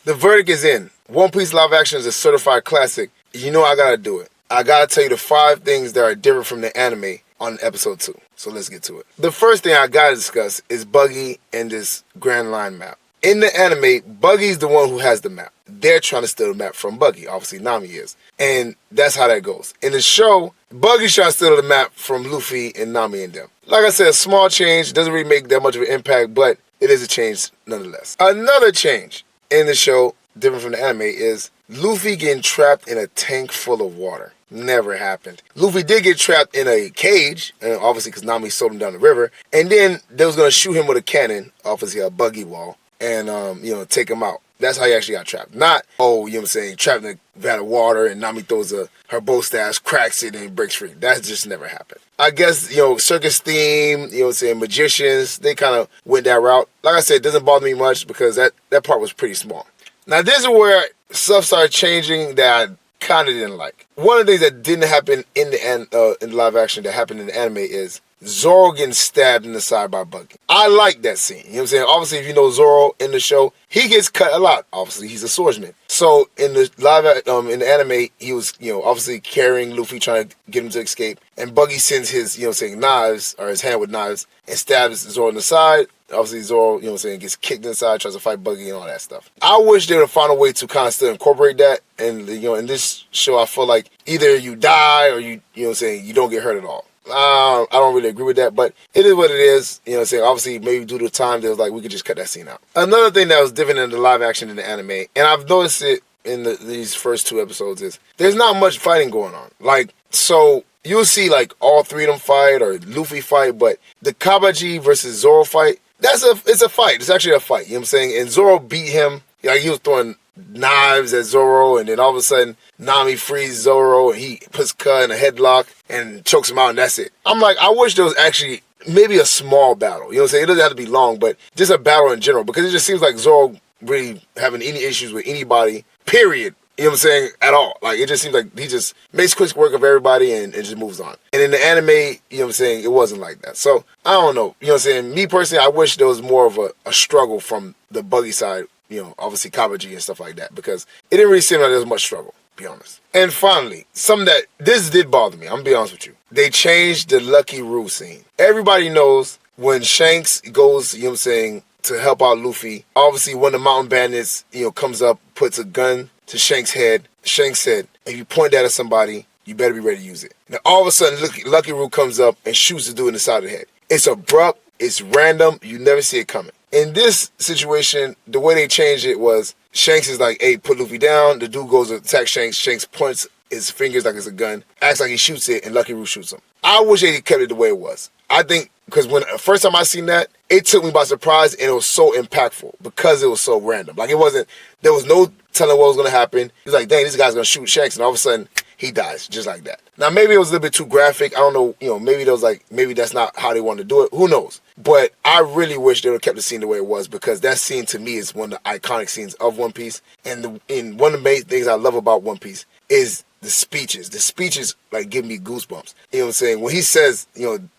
The verdict is in. One Piece live action is a certified classic. You know I gotta do it. I gotta tell you the 5 things that are different from the anime on episode 2. So let's get to it. The first thing I gotta discuss is Buggy and this Grand Line map. In the anime, Buggy's the one who has the map. They're trying to steal the map from Buggy. Obviously, Nami is. And that's how that goes. In the show, Buggy's trying to steal the map from Luffy and Nami and them. Like I said, a small change. Doesn't really make that much of an impact, but it is a change nonetheless. Another change in the show, different from the anime, is Luffy getting trapped in a tank full of water. Never happened. Luffy did get trapped in a cage, and obviously because Nami sold him down the river, and then they was going to shoot him with a cannon, obviously a buggy wall, and take him out. That's how he actually got trapped. Not, trapped in a vat of water and Nami throws her bow staff, cracks it, and breaks free. That just never happened. I guess, circus theme, magicians, they kind of went that route. Like I said, it doesn't bother me much because that part was pretty small. Now, this is where stuff started changing that I kind of didn't like. One of the things that didn't happen in the live action that happened in the anime is Zoro getting stabbed in the side by Buggy. I like that scene. You know what I'm saying? Obviously, if you know Zoro in the show, he gets cut a lot. Obviously, he's a swordsman. So in the in the anime, he was, obviously carrying Luffy, trying to get him to escape. And Buggy sends his, knives, or his hand with knives, and stabs Zoro in the side. Obviously, Zoro, gets kicked inside, tries to fight Buggy and all that stuff. I wish they would have found a way to kind of still incorporate that. And, in this show, I feel like either you die or you don't get hurt at all. I don't really agree with that, but it is what it is. Obviously, maybe due to the time, they was like, we could just cut that scene out. Another thing that was different in the live action and the anime, and I've noticed it in these first 2 episodes, is there's not much fighting going on. So you'll see, all 3 of them fight, or Luffy fight, but the Kabaji versus Zoro fight, it's a fight. It's actually a fight, you know what I'm saying? And Zoro beat him. He was throwing knives at Zoro, and then all of a sudden Nami frees Zoro and he puts Ka in a headlock and chokes him out, and that's it. I'm like, I wish there was actually maybe a small battle. You know what I'm saying? It doesn't have to be long, but just a battle in general, because it just seems like Zoro really having any issues with anybody, period. You know what I'm saying? At all. It just seems like he just makes quick work of everybody and just moves on. And in the anime, you know what I'm saying, it wasn't like that. So, I don't know. You know what I'm saying? Me personally, I wish there was more of a struggle from the Buggy side, obviously Kabaji and stuff like that, because it didn't really seem like there was much struggle, to be honest. And finally, this did bother me, I'm going to be honest with you. They changed the Lucky Roo scene. Everybody knows when Shanks goes, to help out Luffy, obviously when the mountain bandits, comes up, puts a gun to Shanks' head, Shanks said, if you point that at somebody, you better be ready to use it. Now all of a sudden, Lucky Roo comes up and shoots the dude in the side of the head. It's abrupt, it's random, you never see it coming. In this situation, the way they changed it was, Shanks is like, hey, put Luffy down, the dude goes to attack Shanks, Shanks points his fingers like it's a gun, acts like he shoots it, and Lucky Roo shoots him. I wish they kept it the way it was. I think, because when the first time I seen that, it took me by surprise, and it was so impactful, because it was so random. There was no telling what was going to happen. He was like, dang, this guy's going to shoot Shanks, and all of a sudden, he dies, just like that. Now, maybe it was a little bit too graphic. I don't know, maybe maybe that's not how they wanted to do it. Who knows? But I really wish they would have kept the scene the way it was, because that scene, to me, is one of the iconic scenes of One Piece. And one of the main things I love about One Piece is the speeches. The speeches, give me goosebumps. You know what I'm saying? When he says,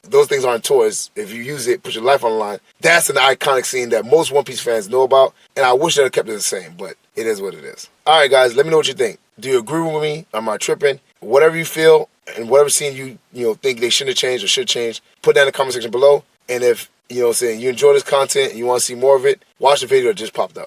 those things aren't toys. If you use it, put your life on the line. That's an iconic scene that most One Piece fans know about. And I wish they would have kept it the same, but it is what it is. All right, guys, let me know what you think. Do you agree with me? Am I tripping? Whatever you feel, and whatever scene you think they shouldn't have changed or should change, put that in the comment section below. And if, you enjoy this content and you want to see more of it, watch the video that just popped up.